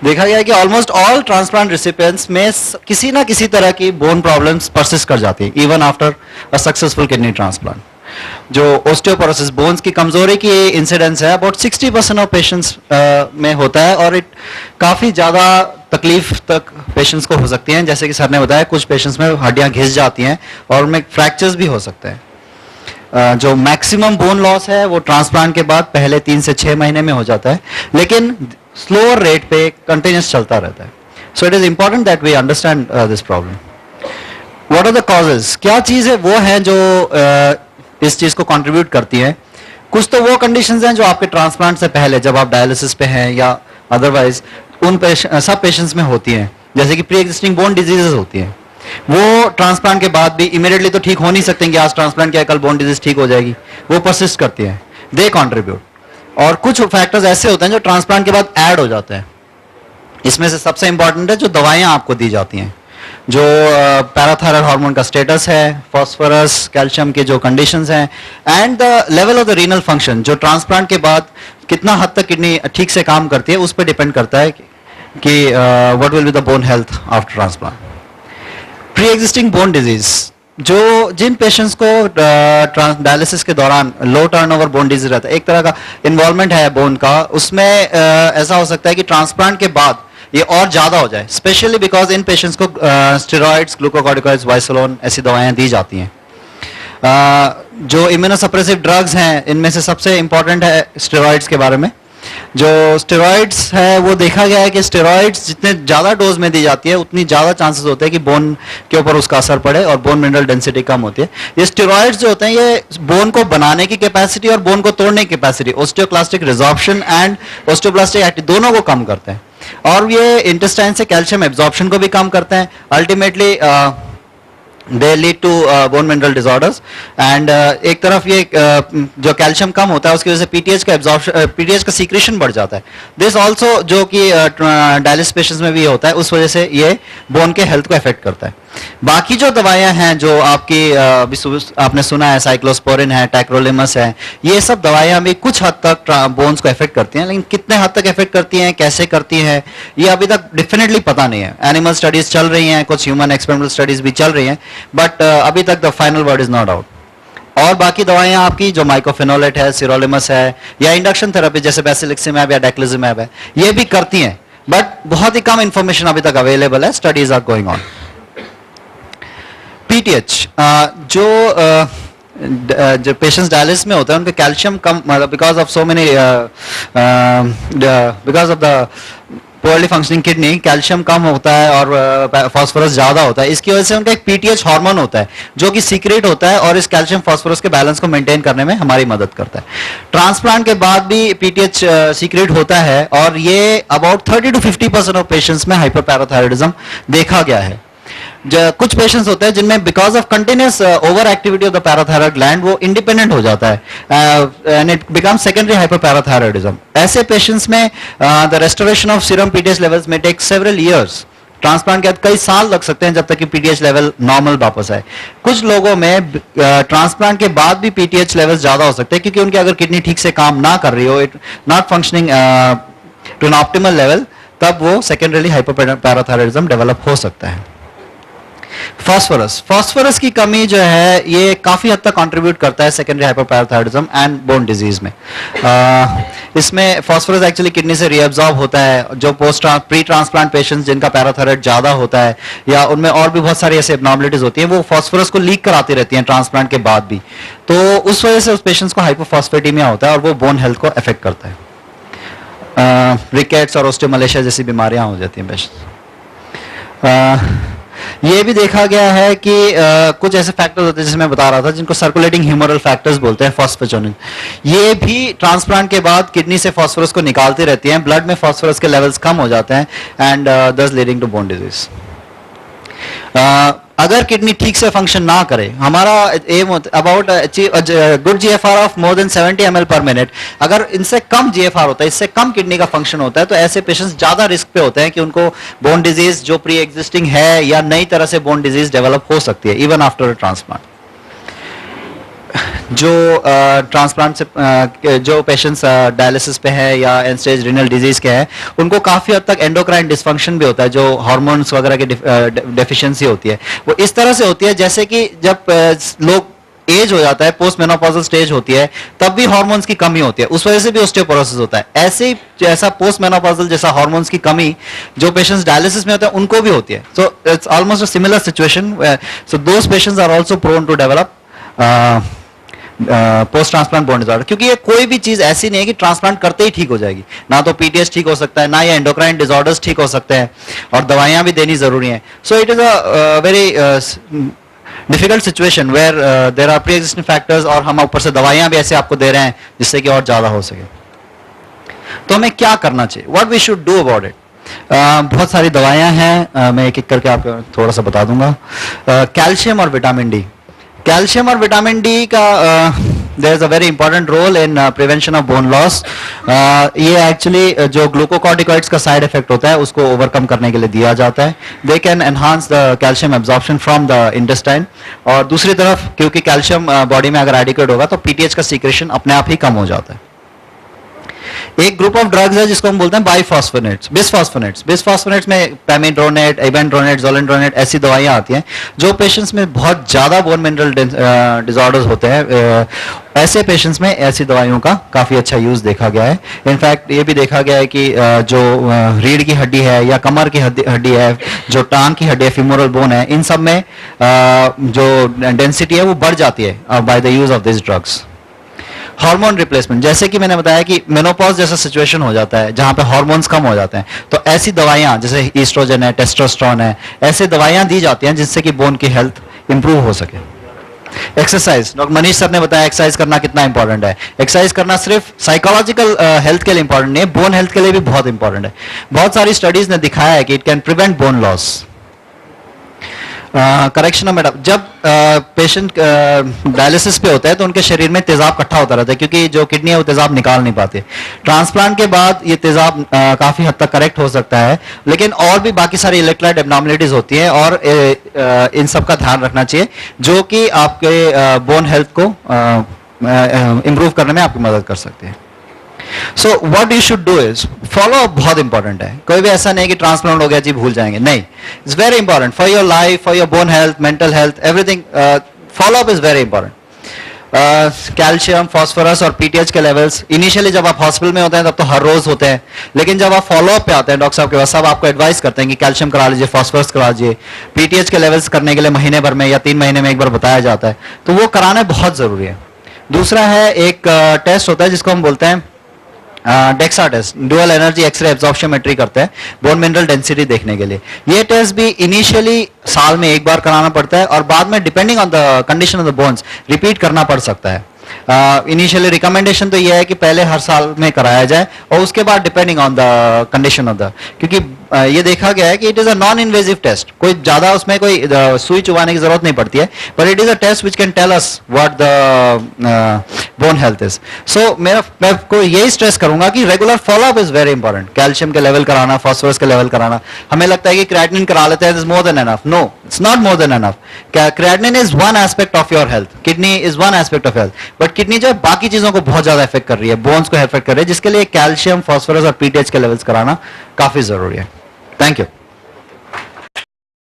देखा गया है कि ऑलमोस्ट ऑल ट्रांसप्लांट रिसिपिएंट्स में किसी ना किसी तरह की बोन प्रॉब्लम्स परसिस्ट कर जाती है even after a successful kidney transplant. जो ओस्टियोपोरोसिस बोन्स की कमजोरी की इंसिडेंस है अबाउट 60% ऑफ पेशेंट्स में होता है और काफी ज्यादा तकलीफ तक पेशेंट्स को हो सकती हैं। जैसे कि सर ने बताया कुछ पेशेंट्स में हड्डियां घिस जाती हैं और उनमें फ्रैक्चर्स भी हो सकते हैं। जो मैक्सिमम बोन लॉस है वो ट्रांसप्लांट के बाद पहले 3 से 6 महीने में हो जाता है, लेकिन स्लोअर रेट पे कंटिन्यूस चलता रहता है। So it is important that we understand this problem. What are the causes? क्या चीज है वो है जो इस चीज को कंट्रीब्यूट करती है? कुछ तो वो कंडीशंस हैं जो आपके ट्रांसप्लांट से पहले जब आप डायलिसिस पे हैं या अदरवाइज उन सब पेशेंट्स में होती हैं, जैसे कि प्री एग्जिस्टिंग बोन डिजीजेस होती हैं। वो ट्रांसप्लांट के बाद भी इमीडिएटली तो ठीक हो नहीं सकते कि आज ट्रांसप्लांट किया कल बोन डिजीज ठीक हो जाएगी, वो परसिस्ट करती हैं, दे कंट्रीब्यूट। और कुछ फैक्टर्स ऐसे होते हैं जो ट्रांसप्लांट के बाद ऐड हो जाते हैं। इसमें से सबसे इंपॉर्टेंट है जो दवाइयां आपको दी जाती हैं, जो पैराथायराइड हार्मोन का स्टेटस है, फास्फोरस कैल्शियम के जो कंडीशंस हैं, and the level of the renal function, जो ट्रांसप्लांट के बाद कितना हद तक किडनी ठीक से काम करती है उस पर डिपेंड करता है कि what will be the bone health after transplant. Pre existing bone disease, जो जिन पेशेंट्स को डायलिसिस के दौरान लो टर्नओवर बोन डिजीज रहता है, एक तरह का इन्वॉल्वमेंट है बोन का, उसमें ऐसा हो सकता है कि ट्रांसप्लांट के बाद ये और ज्यादा हो जाए, स्पेशली बिकॉज इन पेशेंट्स को स्टेरॉइड्स, ग्लूकोकॉर्टिकॉइड्स, वाइसोलोन ऐसी दवाएं दी जाती हैं। जो इम्यूनोसप्रेसिव ड्रग्स हैं इनमें से सबसे इंपॉर्टेंट है स्टेरॉइड्स के बारे में। जो स्टेरॉइड्स है वो देखा गया है कि स्टेरॉइड्स जितने ज्यादा डोज में दी जाती है उतनी ज्यादा चांसेस होते हैं कि बोन के ऊपर उसका असर पड़े और बोन मिनरल डेंसिटी कम होती है। ये स्टेरॉइड्स जो होते हैं ये बोन को बनाने की कैपेसिटी और बोन को तोड़ने की कैपेसिटी, ओस्टियोक्लास्टिक रिजॉर्प्शन एंड ओस्टियोब्लास्टिक एक्टिविटी दोनों को कम करते हैं और ये इंटेस्टाइन से कैल्शियम एब्जॉर्प्शन को भी कम करते हैं। Ultimately they lead to bone mineral disorders and एक तरफ ये जो कैल्शियम कम होता है उसकी वजह से पीटीएच का एब्जॉर्प्शन, पीटीएच का सीक्रेशन बढ़ जाता है। दिस ऑल्सो जो कि डायलिसिस पेशेंट्स में भी होता है, उस वजह से ये बोन के हेल्थ को अफेक्ट करता है। बाकी जो दवाइयां हैं जो आपकी आपने सुना है, साइक्लोस्पोरिन है, टैक्रोलिमस है, ये सब दवाइयां भी कुछ हद तक बोन्स को अफेक्ट करती हैं, लेकिन कितने हद तक अफेक्ट करती हैं, कैसे करती हैं, ये अभी तक डेफिनेटली पता नहीं है। एनिमल स्टडीज चल रही हैं, कुछ ह्यूमन एक्सपेरिमेंटल स्टडीज भी चल रही हैं, बट अभी तक the final word is not out. और बाकी दवाइयां आपकी जो माइकोफिनोलेट है, सिरोलिमस है, या इंडक्शन थेरेपी जैसे बेसिलिक्सिमैब या डेक्लिजिमैब है, ये भी करती हैं, बट बहुत ही कम इंफॉर्मेशन अभी तक अवेलेबल है, studies are going on. PTH, जो पेशेंट्स डायलिसिस में होते हैं उनके कैल्शियम कम, मतलब because of so many because of the poorly functioning kidney, calcium कम होता है और फास्फोरस ज्यादा होता है। इसकी वजह से उनका एक पीटीएच हार्मोन होता है जो कि सीक्रेट होता है और इस कैल्शियम फास्फोरस के बैलेंस को मेंटेन करने में हमारी मदद करता है। ट्रांसप्लांट के बाद भी पीटीएच सीक्रेट होता है और ये अबाउट 30 to 50% ऑफ पेशेंट्स में हाइपरपैराथायरॉयडिज्म देखा गया है। कुछ पेशेंट्स होते हैं जिनमें because of continuous over activity of the parathyroid gland वो इंडिपेंडेंट हो जाता है एंड इट बिकम सेकेंडरी हाइपरपैराथायरॉयडिज्म। ऐसे पेशेंट्स में the restoration of serum PTH levels में टेक सेवरल इयर्स, ट्रांसप्लांट के बाद कई साल लग सकते हैं जब तक कि पीटीएच लेवल नॉर्मल वापस आए। कुछ लोगों में ट्रांसप्लांट के बाद भी पीटीएच लेवल्स ज्यादा हो सकते हैं क्योंकि उनकी अगर किडनी ठीक से काम ना कर रही हो, it not functioning to an optimal level, तब वो सेकेंडरी हाइपरपैराथायरॉयडिज्म डेवलप हो सकता है। फास्फोरस की कमी जो है ये काफी हद तक कंट्रीब्यूट करता है सेकेंडरी हाइपरपैराथायरॉयडिज्म एंड बोन डिजीज में। इसमें फास्फोरस एक्चुअली किडनी से रीअब्सॉर्ब होता है। जो प्री ट्रांसप्लांट पेशेंट्स जिनका पैराथायरॉयड ज्यादा होता है या उनमें और भी बहुत सारी ऐसे एब्नॉर्मलिटीज होती हैं, वो फास्फोरस को लीक कराती रहती हैं ट्रांसप्लांट के बाद भी, तो उस वजह से उस पेशेंट्स को हाइपोफॉस्फेटेमिया होता है और वो बोन हेल्थ को अफेक्ट करता है। रिकेट्स और ऑस्टियोमलेशिया जैसी बीमारियां हो जाती हैं पेशेंट्स। ये भी देखा गया है कि कुछ ऐसे फैक्टर्स होते हैं जैसे मैं बता रहा था जिनको सर्कुलेटिंग ह्यूमरल फैक्टर्स बोलते हैं, फॉस्फेटोनिन, ये भी ट्रांसप्लांट के बाद किडनी से फास्फोरस को निकालती रहती हैं, ब्लड में फास्फोरस के लेवल्स कम हो जाते हैं एंड दस लीडिंग टू बोन डिजीज। अगर किडनी ठीक से फंक्शन ना करे, हमारा am about good GFR of more than 70 ml पर मिनट, अगर इनसे कम जीएफआर होता है, इससे कम किडनी का फंक्शन होता है, तो ऐसे पेशेंट्स ज्यादा रिस्क पे होते हैं कि उनको बोन डिजीज जो प्री एग्जिस्टिंग है या नई तरह से बोन डिजीज डेवलप हो सकती है इवन आफ्टर ट्रांसप्लांट। जो ट्रांसप्लांट से जो पेशेंट्स डायलिसिस पे है या एंड स्टेज रीनल डिजीज के हैं, उनको काफ़ी हद तक एंडोक्राइन डिसफंक्शन भी होता है, जो हार्मोन्स वगैरह की डेफिशिएंसी होती है। वो इस तरह से होती है जैसे कि जब लोग एज हो जाता है, पोस्ट मेनोपॉजल स्टेज होती है, तब भी हार्मोन्स की कमी होती है, उस वजह से भी ऑस्टियोपोरोसिस होता है। ऐसे ही जैसा पोस्ट मेनोपॉजल जैसा हार्मोन्स की कमी जो पेशेंट्स डायलिसिस में होते हैं उनको भी होती है। So it's almost a similar situation. So those patients are also prone to develop post transplant bone disorder, क्योंकि ये कोई भी चीज ऐसी नहीं है कि ट्रांसप्लांट करते ही ठीक हो जाएगी। ना तो पीटीएस ठीक हो सकता है, ना ये एंडोक्राइन डिसऑर्डर्स ठीक हो सकते हैं, और दवाइयां भी देनी जरूरी हैं। So it is a very difficult situation where there are pre existing factors, और हम ऊपर से दवाइयां भी ऐसे आपको दे रहे हैं जिससे कि और ज्यादा हो सके। तो हमें क्या करना चाहिए, what we should do about it? बहुत सारी दवाइयां हैं, मैं एक एक करके आपको थोड़ा सा बता दूंगा। कैल्शियम और विटामिन डी। कैल्शियम और विटामिन डी का there is a very important role in prevention of bone loss. ये एक्चुअली जो ग्लूकोकॉर्टिकॉइड्स का साइड इफेक्ट होता है उसको ओवरकम करने के लिए दिया जाता है। They can enhance the calcium absorption from the intestine, और दूसरी तरफ क्योंकि कैल्शियम बॉडी में अगर एडिक्वेट होगा तो पीटीएच का सीक्रेशन अपने आप ही कम हो जाता है। एक ग्रुप ऑफ ड्रग्स है जिसको हम बोलते हैं बाइफॉस्फोनेट्स, बिसफॉस्फोनेट्स। बिसफॉस्फोनेट्स में पैमिड्रोनेट, इबेंड्रोनेट, जोलेंड्रोनेट ऐसी दवाइयां आती हैं जो पेशेंट्स में बहुत ज्यादा बोन मिनरल डिसऑर्डर्स होते हैं। ऐसे पेशेंट्स में ऐसी दवाइयों का काफी अच्छा यूज देखा गया है। इनफैक्ट ये भी देखा गया है कि जो रीढ़ की हड्डी है या कमर की हड्डी है, जो टांग की हड्डी है, फीमोरल बोन है, इन सब में जो डेंसिटी है वो बढ़ जाती है by the use of this drugs. Hormone replacement, जैसे कि मैंने बताया कि मेनोपॉज जैसा सिचुएशन हो जाता है जहां पे हार्मोन्स कम हो जाते हैं, तो ऐसी दवाइयां जैसे ईस्ट्रोजन है, टेस्टोस्टेरोन है, ऐसे दवाइयां दी जाती हैं जिससे कि बोन की हेल्थ इंप्रूव हो सके। एक्सरसाइज, डॉक्टर मनीष सर ने बताया एक्सरसाइज करना कितना इंपॉर्टेंट है। एक्सरसाइज करना सिर्फ साइकोलॉजिकल हेल्थ के लिए इंपॉर्टेंट नहीं है, बोन हेल्थ के लिए भी बहुत इंपॉर्टेंट है। बहुत सारी स्टडीज ने दिखाया है कि it can prevent bone loss. Correction of madam, जब पेशेंट डायलिसिस पे होता है तो उनके शरीर में तेजाब इकट्ठा होता रहता है, क्योंकि जो किडनी है वो तेजाब निकाल नहीं पाते। ट्रांसप्लांट के बाद ये तेजाब काफी हद तक करेक्ट हो सकता है, लेकिन और भी बाकी सारी इलेक्ट्रोलाइट एब्नॉर्मलिटीज होती हैं, और इन सब का ध्यान रखना चाहिए जो कि आपके बोन हेल्थ को इंप्रूव करने में आपकी मदद कर सकते हैं। So what you should do is follow up, बहुत इंपॉर्टेंट है। कोई भी ऐसा नहीं कि ट्रांसप्लांट हो गया जी भूल जाएंगे, नहीं, it's very important for your life, for your bone health, mental health, everything. Follow up is very important. Calcium, phosphorus और पीटीएच के लेवल्स इनिशियली जब आप हॉस्पिटल में होते हैं तब तो हर रोज होते हैं, लेकिन जब आप फॉलो अप पे आते हैं डॉक्टर साहब के पास, सब आपको एडवाइस करते हैं कि कैल्शियम करा लीजिए, फास्फोरस करा लीजिए। पीटीएच के लेवल्स करने के लिए महीने भर में या 3 महीने में एक बार बताया जाता है, तो वो कराना बहुत जरूरी है। दूसरा है एक टेस्ट होता है जिसको हम बोलते हैं DEXA test, dual energy x-ray absorptiometry करते हैं बोन मिनरल डेंसिटी देखने के लिए। ये टेस्ट भी इनिशियली साल में एक बार कराना पड़ता है, और बाद में depending on the condition of the bones repeat करना पड़ सकता है। इनिशियली रिकमेंडेशन तो ये है कि पहले हर साल में कराया जाए, और उसके बाद depending on the condition of the, क्योंकि ये देखा गया है कि it is a non invasive test, कोई ज्यादा उसमें कोई सुई चुबाने की जरूरत नहीं पड़ती है, but it is a test which can tell us what the bone health is. So मैं आपको यही स्ट्रेस करूंगा कि regular follow-up is very important. Calcium के लेवल कराना, फास्फोरस के लेवल कराना। हमें लगता है कि क्रिएटिनिन करा लेते हैं, is more than enough. No, it's not more than enough. Creatinine is one aspect of your health, kidney is one aspect of health, but kidney जो है बाकी चीजों को बहुत ज्यादा इफेक्ट कर रही है, बोन्स को इफेक्ट कर रही है, जिसके लिए कैल्शियम, फास्फोरस और पीटीएच के लेवल्स कराना काफी जरूरी है। Thank you.